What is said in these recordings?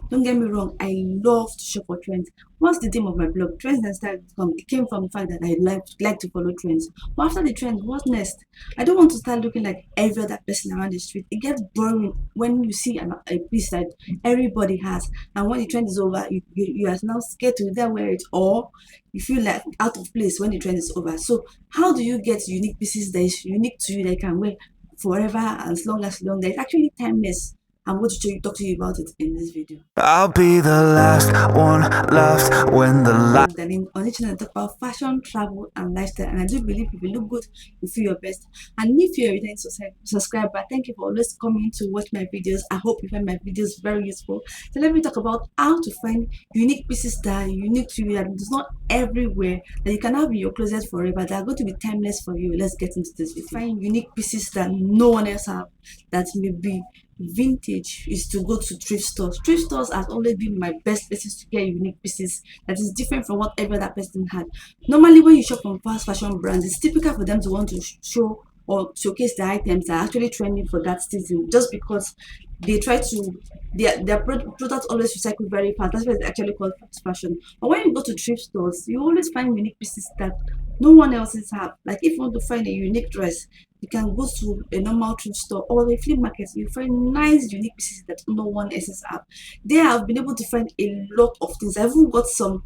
Don't get me wrong, I love to shop for trends. Once the theme of my blog, trends and style, it came from the fact that I like to follow trends. But after the trend, what next? I don't want to start looking like every other person around the street. It gets boring when you see a piece that everybody has, and when the trend is over, you are now scared to either wear it, or you feel like out of place when the trend is over. So how do you get unique pieces that is unique to you that you can wear forever as long that it's actually timeless? I'm going to talk to you about it in this video. I'll be the last one left when the light. Darling, on this channel, I talk about fashion, travel, and lifestyle. And I do believe if you look good, you feel your best. And if you're a returning subscriber, thank you for always coming to watch my videos. I hope you find my videos very useful. So let me talk about how to find unique pieces that are unique to you, that is not everywhere, that you can have in your closet forever, that are going to be timeless for you. Let's get into this video. Find unique pieces that no one else have, that may be vintage, is to go to thrift stores. Thrift stores has always been my best places to get unique pieces that is different from whatever that person had. Normally, when you shop from fast fashion brands, it's typical for them to want to show or showcase the items that are actually trending for that season, just because they try to their products always recycle very fast. That's why it's actually called fast fashion. But when you go to thrift stores, you always find unique pieces that no one else's have. Like if you want to find a unique dress, you can go to a normal thrift store or a flea market. You find nice unique pieces that no one else's have. There I've been able to find a lot of things. I've even got some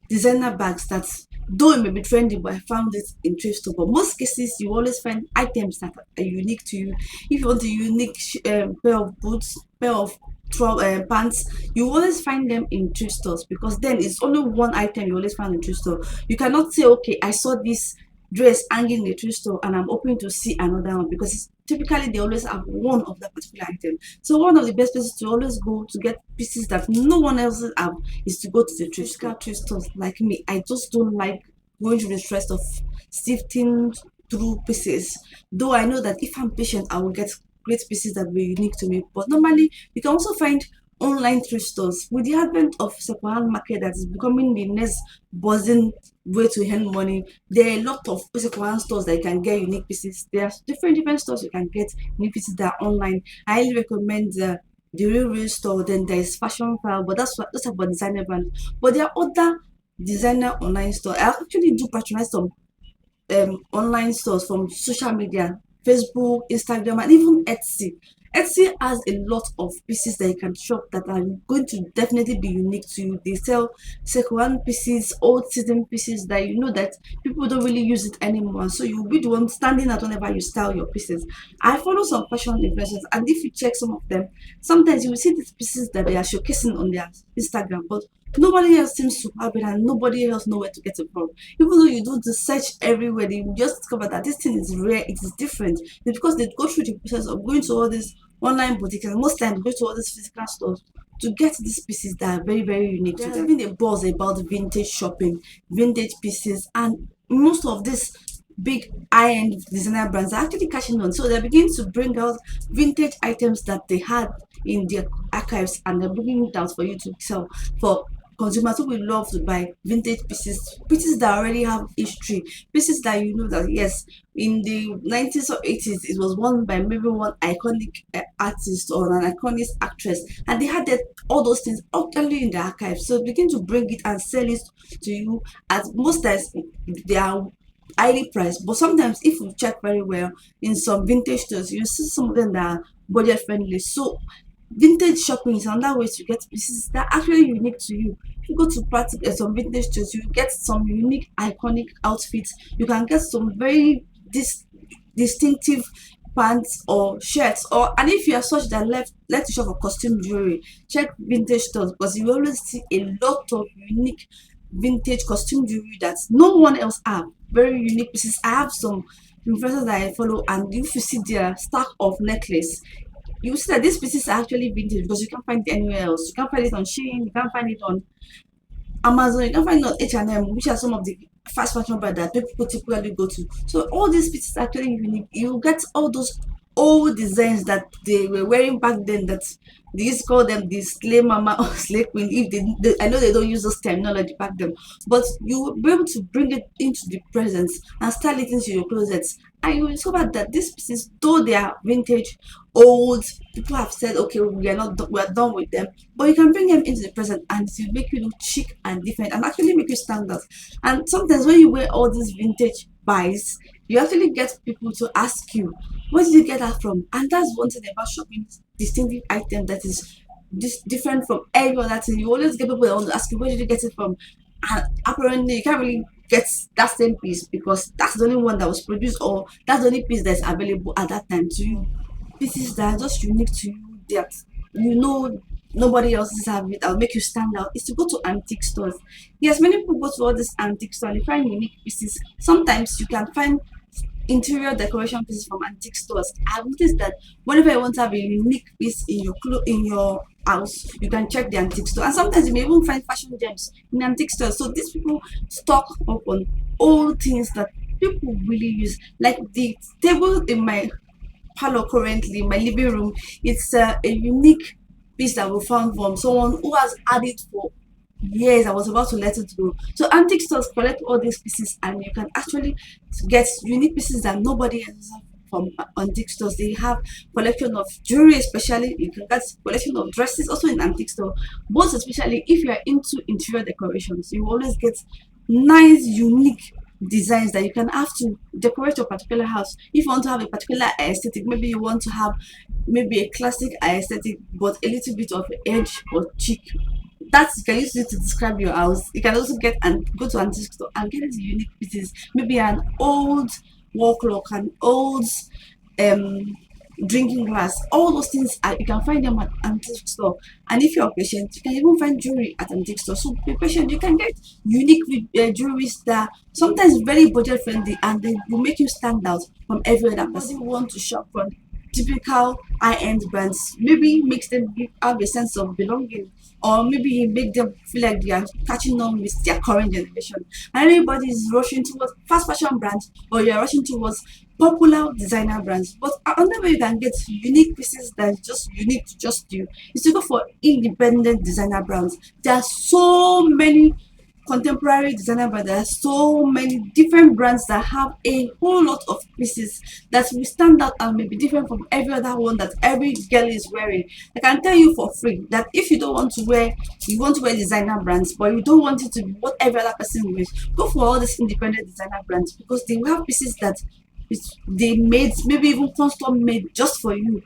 designer bags that, though it may be trendy, but I found it in thrift store. But most cases you always find items that are unique to you. If you want a unique pair of boots, pair of pants, you always find them in thrift stores, because then it's only one item you always find in thrift store. You cannot say, okay, I saw this dress hanging in the thrift store and I'm hoping to see another one, because it's typically they always have one of that particular item. So one of the best places to always go to get pieces that no one else have is to go to the thrift stores. Like me, I just don't like going through the stress of sifting through pieces. Though I know that if I'm patient, I will get great pieces that will be unique to me. But normally, you can also find online thrift stores. With the advent of second-hand market that is becoming the next buzzing way to earn money, there are a lot of second-hand stores that you can get unique pieces. There are different stores you can get unique pieces that are online. I highly recommend the Real store. Then there is Fashion File, but that's about designer brand. But there are other designer online store. I actually do patronize some online stores from social media, Facebook, Instagram, and even Etsy. Etsy has a lot of pieces that you can shop that are going to definitely be unique to you. They sell second pieces, old season pieces that you know that people don't really use it anymore. So you'll be the one standing out whenever you style your pieces. I follow some fashion influencers, and if you check some of them, sometimes you will see these pieces that they are showcasing on their Instagram, but nobody else seems to have it and nobody else know where to get it from. Even though you do the search everywhere, you just discover that this thing is rare, it is different. It's because they go through the process of going to all these online boutiques, and most times go to all these physical stores to get these pieces that are very unique to them. There's been a buzz about vintage shopping, vintage pieces, and most of these big high-end designer brands are actually catching on. So they're beginning to bring out vintage items that they had in their archives, and they're bringing it out for you to sell for consumers who will love to buy vintage pieces that already have history, pieces that you know that yes, in the 90s or 80s it was worn by maybe one iconic artist or an iconic actress, and they had that all those things actually in the archive. So begin to bring it and sell it to you. At most times they are highly priced, but sometimes if you check very well in some vintage stores, you see some of them that are budget friendly. So vintage shopping is another way to get pieces that are actually unique to you. If you go to some vintage stores, you get some unique iconic outfits. You can get some very distinctive pants or shirts, or and if you are such that like to shop for costume jewelry, check vintage stores, because you will always see a lot of unique vintage costume jewelry that no one else have. Very unique pieces. I have some influencers that I follow, and if you see their stack of necklace, you see that these pieces are actually vintage, because you can't find it anywhere else. You can't find it on Shein, you can't find it on Amazon, you can't find it on H&M, which are some of the fast fashion brands that people typically go to. So all these pieces are actually unique. You get all those old designs that they were wearing back then that They used to call them the slay mama or slay queen. If I know they don't use those terminology back then, but you will be able to bring it into the present and style it into your closets. And you will discover that these pieces, though they are vintage, old, people have said, okay, we are not, we are done with them, but you can bring them into the present and it will make you look chic and different and actually make you stand out. And sometimes when you wear all these vintage buys, you actually get people to ask you, where did you get that from? And that's one thing about shopping distinctive item that is different from every other thing. You always get people that want to ask you, where did you get it from? And apparently you can't really get that same piece because that's the only one that was produced, or that's the only piece that's available at that time to you. Pieces that are just unique to you, that you know nobody else is having it, that'll make you stand out, is to go to antique stores. Yes, many people go to all these antique stores and they find unique pieces. Sometimes you can find interior decoration pieces from antique stores. I've noticed that whenever you want to have a unique piece in your in your house, you can check the antique store. And sometimes you may even find fashion gems in antique stores. So these people stock up on old things that people really use. Like the table in my parlor currently, in my living room, it's a unique piece that we found from someone who has had it for years. I was about to let it go. So antique stores collect all these pieces and you can actually get unique pieces that nobody else has from antique stores. They have collection of jewelry, especially you can get collection of dresses also in antique store. Both especially if you are into interior decorations, you always get nice unique designs that you can have to decorate your particular house. If you want to have a particular aesthetic, maybe you want to have maybe a classic aesthetic but a little bit of edge or chic, that you can use it to describe your house. You can also get and go to antique store and get into unique pieces, maybe an old wall clock, an old um drinking glass. All those things are, you can find them at antique store. And if you're patient, you can even find jewelry at antique store. So be patient, you can get unique jewelry that sometimes very budget friendly and they will make you stand out from every other person who want to shop from typical high-end brands. Maybe makes them have a sense of belonging, or maybe make them feel like they are catching on with their current generation. And everybody is rushing towards fast fashion brands, or you are rushing towards popular designer brands. But another way you can get unique pieces that is just unique to just you is to go for independent designer brands. There are so many contemporary designer brands. There are so many different brands that have a whole lot of pieces that will stand out and may be different from every other one that every girl is wearing. I can tell you for free that if you don't want to wear, you want to wear designer brands, but you don't want it to be what every other person wears, go for all these independent designer brands because they will have pieces that they made, maybe even custom made just for you.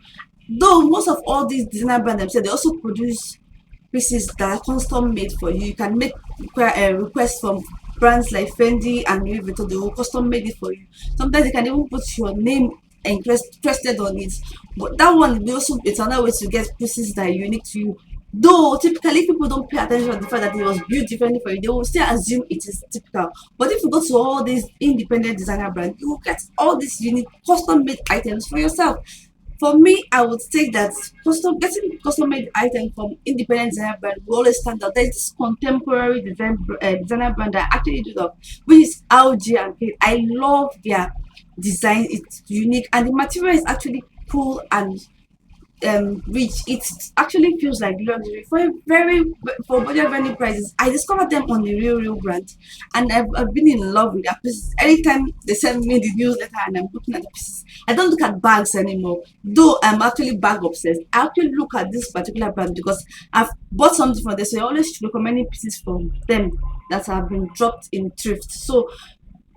Though most of all these designer brands themselves, they also produce pieces that are custom made for you. You can make requests from brands like Fendi and Louis Vuitton. They will custom made it for you. Sometimes you can even put your name interested on it. But that one will also, it's another way to get pieces that are unique to you. Though typically people don't pay attention to the fact that it was built differently for you, they will still assume it is typical. But if you go to all these independent designer brands, you will get all these unique custom made items for yourself. For me, I would say that getting custom made items from independent designer brand will always stand out. There's this contemporary designer brand that I actually do love, which is RG and Kate. I love their design. It's unique and the material is actually cool and which it actually feels like luxury for a very, for budget friendly prices. I discovered them on the Real brand, and I've been in love with their pieces. Anytime they send me the newsletter and I'm looking at the pieces, I don't look at bags anymore. Though I'm actually bag obsessed, I actually look at this particular brand because I've bought something from them. So I always recommending pieces from them that have been dropped in thrift. So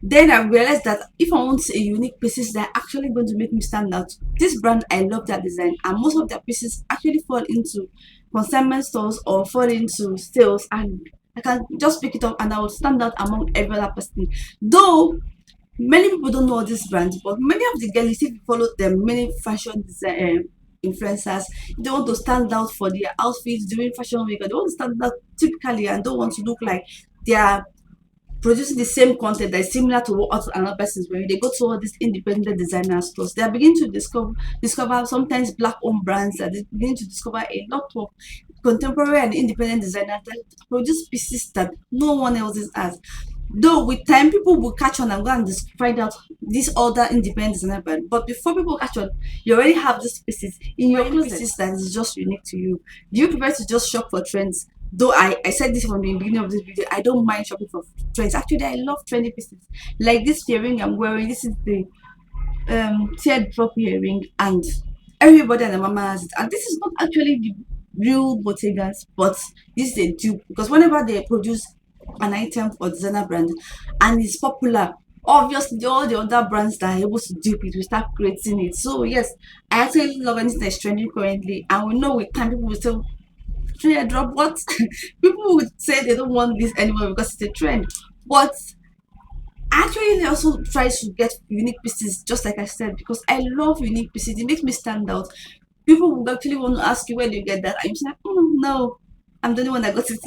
then I realized that if I want a unique pieces that are actually going to make me stand out, this brand, I love their design, and most of their pieces actually fall into consignment stores or fall into sales, and I can just pick it up and I will stand out among every other person. Though many people don't know this brand, but many of the girls, if you follow them, many fashion design influencers, they want to stand out for their outfits during fashion week, or they want to stand out typically and don't want to look like they are producing the same content that is similar to what another person is wearing. They go to all these independent designer stores. They are beginning to discover sometimes black owned brands, that they begin to discover a lot of contemporary and independent designers that produce pieces that no one else has. Though with time people will catch on and go and find out this other independent designer brand, but before people catch on, you already have these pieces in your pieces that is just unique to you. Do you prefer to just shop for trends? Though I said this from the beginning of this video, I don't mind shopping for trends. Actually, I love trendy pieces. Like this earring I'm wearing, this is the teardrop earring, and everybody and the mama has it. And this is not actually the real Bottegas, but this is a dupe because whenever they produce an item for designer brand and it's popular, obviously all the other brands that are able to dupe it will start creating it. So yes, I actually love anything that's trending currently, and we know with time people will say teardrop what. People would say they don't want this anymore because it's a trend, but actually they also try to get unique pieces, just like I said, because I love unique pieces. It makes me stand out. People would actually want to ask you where do you get that, and you say, no, I'm the only one that got it.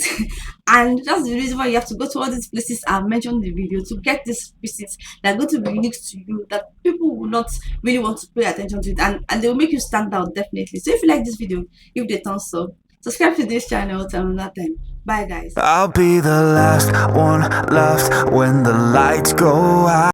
And that's the reason why you have to go to all these places I've mentioned in the video to get these pieces that are going to be unique to you, that people will not really want to pay attention to it, and they will make you stand out definitely. So if you like this video, give it a thumbs up, subscribe to this channel till another time. Bye guys. I'll be the last one left when the lights go out.